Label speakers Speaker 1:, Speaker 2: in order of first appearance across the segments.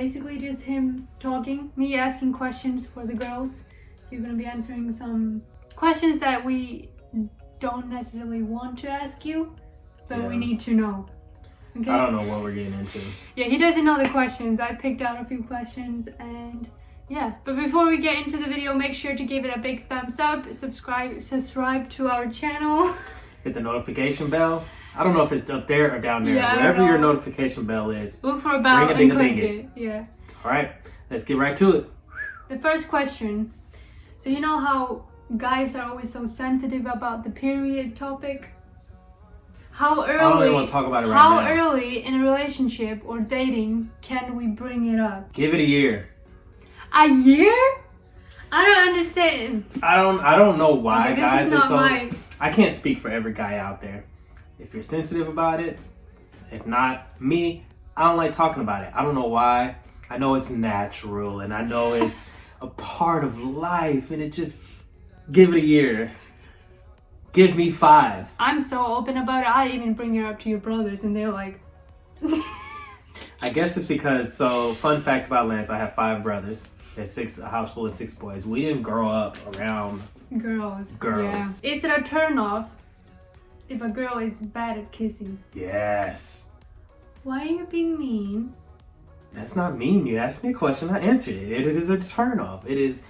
Speaker 1: basically just him talking, me asking questions for the girls. You're gonna be answering some questions that we don't necessarily want to ask you, but we need to know. Okay?
Speaker 2: I don't know what we're getting into.
Speaker 1: Yeah, he doesn't know the questions. I picked out a few questions and yeah. But before we get into the video, make sure to give it a big thumbs up, subscribe to our channel.
Speaker 2: Hit the notification bell. I don't know if it's up there or down there.
Speaker 1: Yeah,
Speaker 2: wherever your notification bell is.
Speaker 1: Look for a bell and click it. Yeah.
Speaker 2: All right, let's get right to it.
Speaker 1: The first question. So you know how guys are always so sensitive about the period topic? How early?
Speaker 2: I don't even want to talk about it right
Speaker 1: now.
Speaker 2: now.
Speaker 1: How early in a relationship or dating can we bring it up?
Speaker 2: Give it a year.
Speaker 1: A year? I don't understand.
Speaker 2: I don't know why
Speaker 1: Okay,
Speaker 2: guys are so. I can't speak for every guy out there. If you're sensitive about it, if not, me, I don't like talking about it. I don't know why. I know it's natural and I know it's a part of life, and it just give it a year. Give me 5.
Speaker 1: I'm so open about it. I even bring it up to your brothers, and they're like.
Speaker 2: I guess it's because, so fun fact about Lance, I have 5 brothers. There's a house full of 6 boys. We didn't grow up around
Speaker 1: girls.
Speaker 2: Yeah.
Speaker 1: Is it a turn off if a girl is bad at kissing?
Speaker 2: Yes.
Speaker 1: Why are you being mean?
Speaker 2: That's not mean. You asked me a question, I answered it. It is a turn off. It is.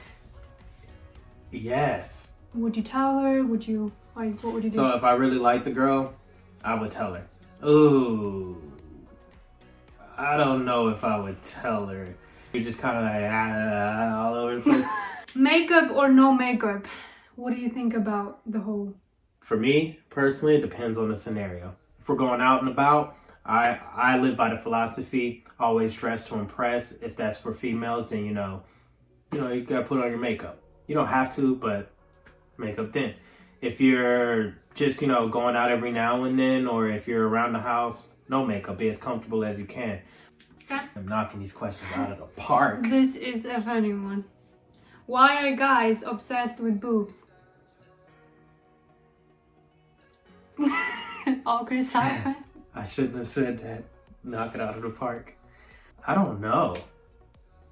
Speaker 2: Yes.
Speaker 1: Would you tell her? Would you, like, what would you do?
Speaker 2: So if I really like the girl, I would tell her. Ooh. I don't know if I would tell her. You're just kind of like all over the place.
Speaker 1: Makeup or no makeup? What do you think about the whole?
Speaker 2: For me, personally, it depends on the scenario. If we're going out and about, I live by the philosophy, always dress to impress. If that's for females, then you gotta put on your makeup. You don't have to, but makeup then. If you're just, going out every now and then, or if you're around the house, no makeup. Be as comfortable as you can. I'm knocking these questions out of the park.
Speaker 1: This is a funny one. Why are guys obsessed with boobs? Awkward silence.
Speaker 2: I shouldn't have said that. Knock it out of the park. I don't know.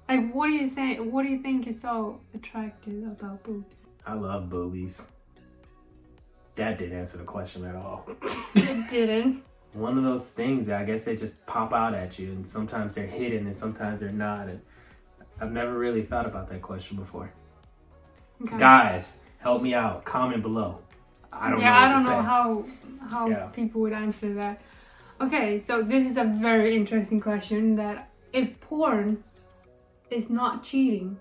Speaker 1: Like, what do you say? What do you think is so attractive about boobs?
Speaker 2: I love boobies. That didn't answer the question at all.
Speaker 1: It didn't.
Speaker 2: One of those things that I guess they just pop out at you, and sometimes they're hidden and sometimes they're not. And I've never really thought about that question before. Okay. Guys, help me out. Comment below. I don't know
Speaker 1: how people would answer that. Okay, so this is a very interesting question, that if porn is not cheating,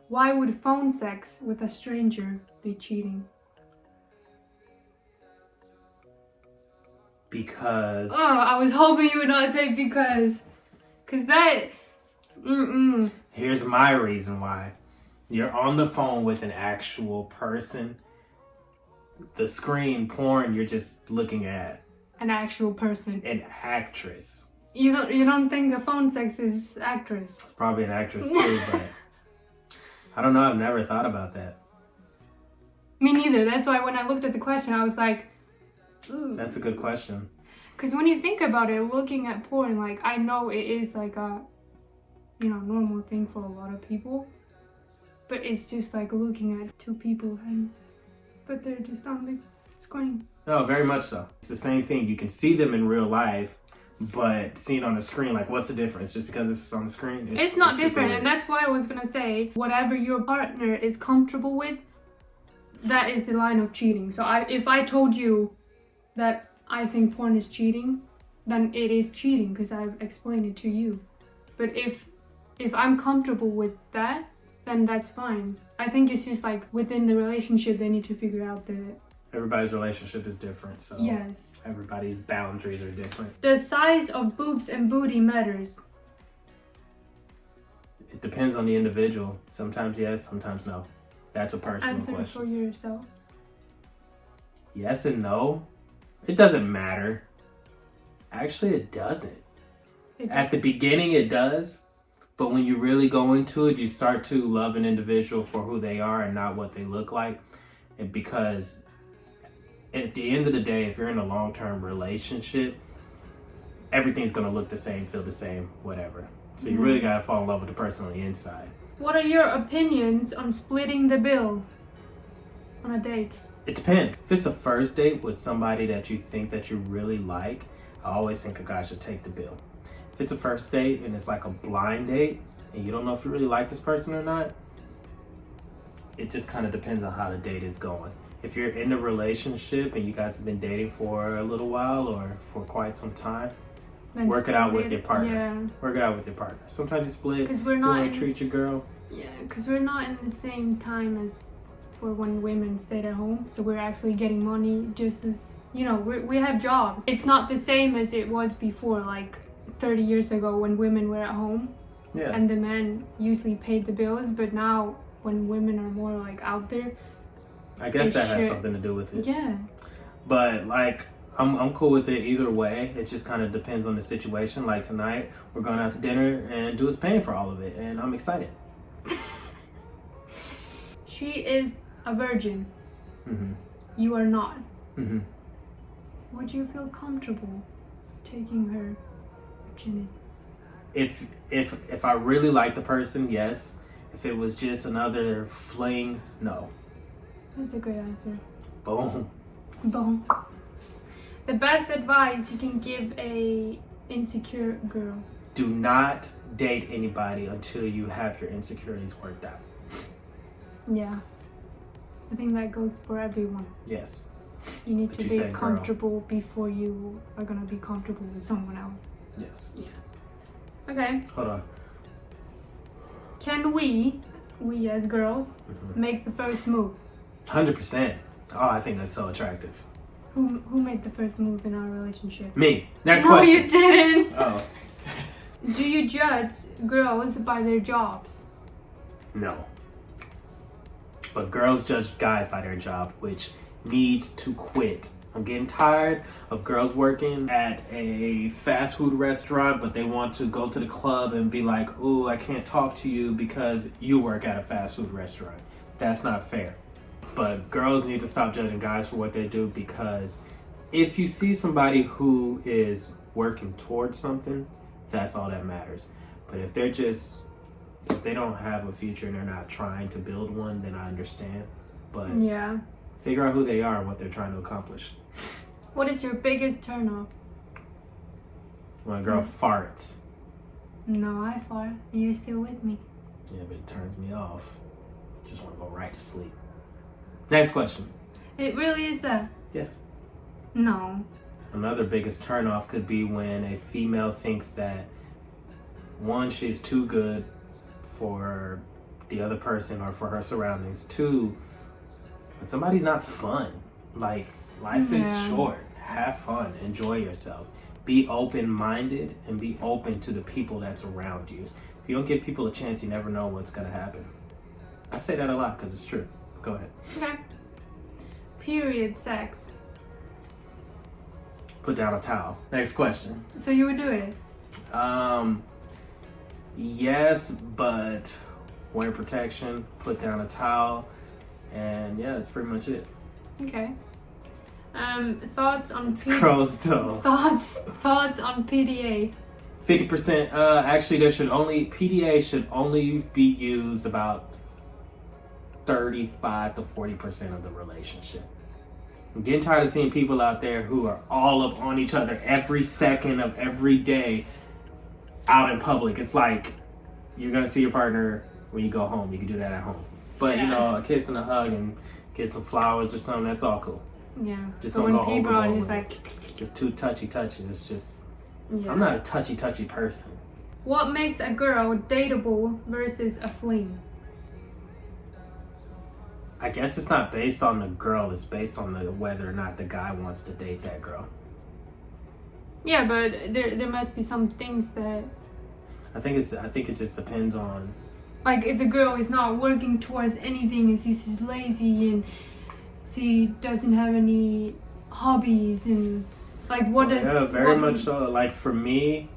Speaker 1: why would phone sex with a stranger be cheating?
Speaker 2: Because...
Speaker 1: Oh, I was hoping you would not say because. Because that...
Speaker 2: Here's my reason why. You're on the phone with an actual person. The screen porn, you're just looking at
Speaker 1: an actual person.
Speaker 2: An actress.
Speaker 1: You don't think the phone sex is actress?
Speaker 2: It's probably an actress too, but I don't know. I've never thought about that.
Speaker 1: Me neither. That's why when I looked at the question, I was like, ooh.
Speaker 2: That's a good question.
Speaker 1: Because when you think about it, looking at porn, like, I know it is like a, normal thing for a lot of people. But it's just like looking at 2 people's hands. But they're just on the screen.
Speaker 2: No, very much so. It's the same thing. You can see them in real life, but seeing on the screen, like, what's the difference? Just because it's on the screen?
Speaker 1: It's not different, and that's why I was going to say, whatever your partner is comfortable with, that is the line of cheating. So if I told you that I think porn is cheating, then it is cheating because I've explained it to you. But if I'm comfortable with that, then that's fine. I think it's just like within the relationship, they need to figure out that
Speaker 2: everybody's relationship is different, so
Speaker 1: yes,
Speaker 2: everybody's boundaries are different.
Speaker 1: The size of boobs and booty matters.
Speaker 2: It depends on the individual. Sometimes yes, sometimes no. That's a personal question.
Speaker 1: Answer for yourself.
Speaker 2: Yes and no. It doesn't matter. Actually, it doesn't. At the beginning, it does. But when you really go into it, you start to love an individual for who they are and not what they look like. And because at the end of the day, if you're in a long-term relationship, everything's gonna look the same, feel the same, whatever. So you really gotta fall in love with the person on the inside.
Speaker 1: What are your opinions on splitting the bill on a date?
Speaker 2: It depends. If it's a first date with somebody that you think that you really like, I always think a guy should take the bill. If it's a first date and it's like a blind date and you don't know if you really like this person or not, it just kind of depends on how the date is going. If you're in a relationship and you guys have been dating for a little while or for quite some time,
Speaker 1: Then
Speaker 2: work it out
Speaker 1: split
Speaker 2: with your partner.
Speaker 1: Yeah.
Speaker 2: Work it out with your partner. Sometimes you split.
Speaker 1: Because we're
Speaker 2: You
Speaker 1: not
Speaker 2: want to treat your girl.
Speaker 1: Yeah, because we're not in the same time as for when women stayed at home. So we're actually getting money just as, we have jobs. It's not the same as it was before, like 30 years ago when women were at home.
Speaker 2: Yeah.
Speaker 1: And the men usually paid the bills. But now when women are more like out there.
Speaker 2: I guess that has something to do with it.
Speaker 1: Yeah.
Speaker 2: But like, I'm cool with it either way. It just kind of depends on the situation. Like tonight, we're going out to dinner and Dude's paying for all of it. And I'm excited.
Speaker 1: She is a virgin.
Speaker 2: Mm-hmm.
Speaker 1: You are not.
Speaker 2: Mm-hmm.
Speaker 1: Would you feel comfortable taking her virginity?
Speaker 2: If I really like the person, yes. If it was just another fling, no.
Speaker 1: That's a good answer.
Speaker 2: Boom.
Speaker 1: Boom. The best advice you can give a insecure girl.
Speaker 2: Do not date anybody until you have your insecurities worked out.
Speaker 1: Yeah. I think that goes for everyone.
Speaker 2: Yes.
Speaker 1: You need
Speaker 2: But
Speaker 1: to
Speaker 2: you
Speaker 1: be
Speaker 2: said
Speaker 1: comfortable before you are going to be comfortable with someone else.
Speaker 2: Yes.
Speaker 1: Yeah. Okay.
Speaker 2: Hold on.
Speaker 1: Can we as girls, make the first move?
Speaker 2: 100%. Oh, I think that's so attractive.
Speaker 1: Who made the first move in our relationship?
Speaker 2: Me. Next
Speaker 1: No,
Speaker 2: question.
Speaker 1: you didn't.
Speaker 2: Oh.
Speaker 1: Do you judge girls by their jobs?
Speaker 2: No. But girls judge guys by their job, which needs to quit. I'm getting tired of girls working at a fast food restaurant, but they want to go to the club and be like, "Ooh, I can't talk to you because you work at a fast food restaurant." That's not fair. But girls need to stop judging guys for what they do, because if you see somebody who is working towards something, that's all that matters. But if they don't have a future and they're not trying to build one, then I understand. But
Speaker 1: Yeah.
Speaker 2: figure out who they are and what they're trying to accomplish.
Speaker 1: What is your biggest turn off?
Speaker 2: When a girl farts,
Speaker 1: No, I fart. You're still with me.
Speaker 2: yeah, but it turns me off. Just want to go right to sleep. Next question.
Speaker 1: It really is that?
Speaker 2: Yes.
Speaker 1: No.
Speaker 2: Another biggest turnoff could be when a female thinks that, one, she's too good for the other person or for her surroundings. Two, when somebody's not fun. Like, life is short. Have fun. Enjoy yourself. Be open-minded and be open to the people that's around you. If you don't give people a chance, you never know what's going to happen. I say that a lot because it's true. Go ahead.
Speaker 1: Okay. Period sex.
Speaker 2: Put down a towel. Next question.
Speaker 1: So you would do it?
Speaker 2: Yes, but wear protection, put down a towel, and yeah, that's pretty much it.
Speaker 1: Okay. Thoughts on
Speaker 2: Gross though.
Speaker 1: Thoughts on PDA.
Speaker 2: 50%. Actually, PDA should only be used about 35 to 40% of the relationship. I'm getting tired of seeing people out there who are all up on each other every second of every day out in public. It's like you're gonna see your partner when you go home. You can do that at home, but a kiss and a hug and get some flowers or something. That's all cool.
Speaker 1: Yeah.
Speaker 2: Just
Speaker 1: so
Speaker 2: don't
Speaker 1: when
Speaker 2: go
Speaker 1: people are
Speaker 2: overboard
Speaker 1: just
Speaker 2: with
Speaker 1: like,
Speaker 2: just too touchy. It's just
Speaker 1: yeah.
Speaker 2: I'm not a touchy person.
Speaker 1: What makes a girl dateable versus a fling?
Speaker 2: I guess it's not based on the girl. It's based on whether or not the guy wants to date that girl.
Speaker 1: Yeah, but there must be some things that,
Speaker 2: I think it just depends on.
Speaker 1: like, if the girl is not working towards anything and she's just lazy and she doesn't have any hobbies and like what does.
Speaker 2: Yeah, very much so. Like for me,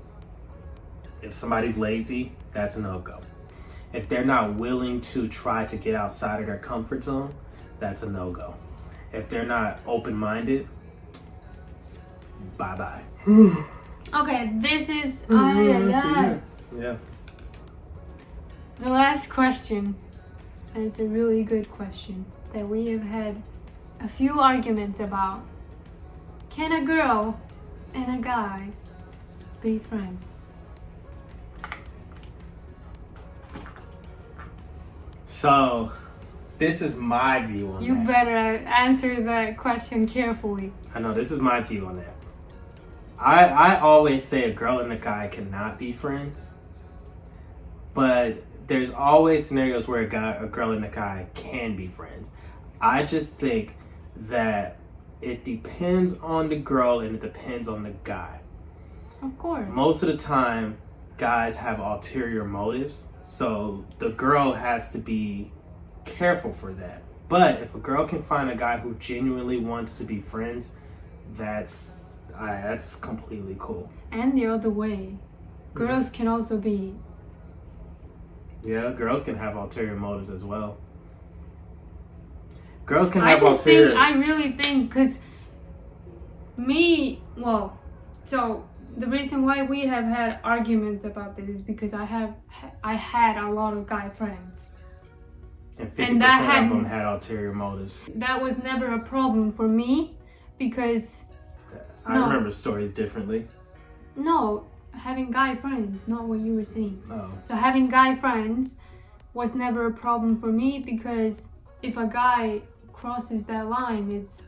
Speaker 2: if somebody's lazy, that's a no-go. If they're not willing to try to get outside of their comfort zone, that's a no-go. If they're not open-minded, bye-bye.
Speaker 1: Okay, this is
Speaker 2: Yeah.
Speaker 1: the last question. And it's a really good question that we have had a few arguments about. Can a girl and a guy be friends?
Speaker 2: So, this is my view on
Speaker 1: You
Speaker 2: that.
Speaker 1: better answer that question carefully.
Speaker 2: I know, this is my view on that. I always say a girl and a guy cannot be friends. But there's always scenarios where a girl and a guy can be friends. I just think that it depends on the girl and it depends on the guy.
Speaker 1: Of course.
Speaker 2: Most of the time, guys have ulterior motives, so the girl has to be careful for that. But if a girl can find a guy who genuinely wants to be friends, that's completely cool.
Speaker 1: And the other way, girls can also be.
Speaker 2: Yeah, girls can have ulterior motives as well. Girls can have ulterior.
Speaker 1: I really think, because so the reason why we have had arguments about this is because I had a lot of guy friends.
Speaker 2: And 50% of them had ulterior motives.
Speaker 1: That was never a problem for me because...
Speaker 2: I remember stories differently.
Speaker 1: No, having guy friends, not what you were saying.
Speaker 2: Oh.
Speaker 1: So having guy friends was never a problem for me because if a guy crosses that line, it's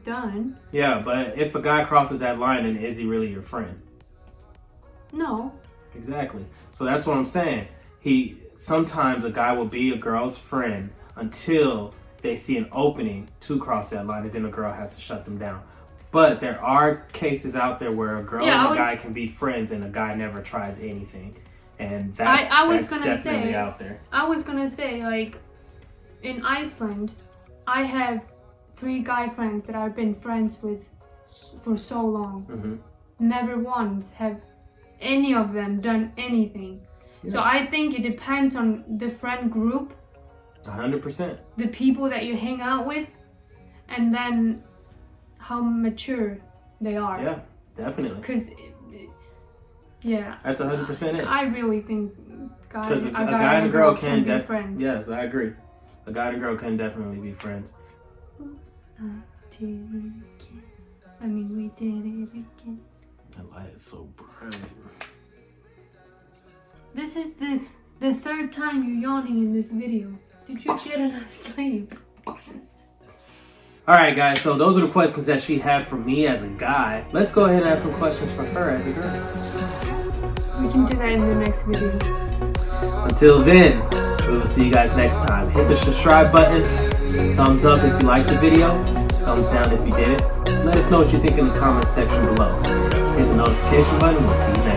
Speaker 1: done.
Speaker 2: Yeah, but if a guy crosses that line, then is he really your friend?
Speaker 1: No.
Speaker 2: Exactly. So that's what I'm saying. Sometimes a guy will be a girl's friend until they see an opening to cross that line, and then a girl has to shut them down. But there are cases out there where a girl and a guy can be friends and a guy never tries anything. And that's definitely out there.
Speaker 1: I was gonna say, like, in Iceland, I have 3 guy friends that I've been friends with for so long.
Speaker 2: Mm-hmm.
Speaker 1: Never once have any of them done anything. Yeah. So I think it depends on the friend group.
Speaker 2: 100%.
Speaker 1: The people that you hang out with, and then how mature they are.
Speaker 2: Yeah, definitely.
Speaker 1: Because, yeah.
Speaker 2: That's 100% it.
Speaker 1: I really think a
Speaker 2: guy and a girl can
Speaker 1: be friends.
Speaker 2: Yes, I agree. A guy and a girl can definitely be friends.
Speaker 1: Oops, I did it again. I mean, we did it again.
Speaker 2: That light is so bright.
Speaker 1: This is the 3rd time you're yawning in this video. Did you get enough sleep?
Speaker 2: Alright guys, so those are the questions that she had for me as a guy. Let's go ahead and ask some questions for her as a girl.
Speaker 1: We can do that in the next video.
Speaker 2: Until then, we will see you guys next time. Hit the subscribe button, thumbs up if you liked the video, thumbs down if you didn't. Let us know what you think in the comment section below. Hit the notification button, we'll see you next time.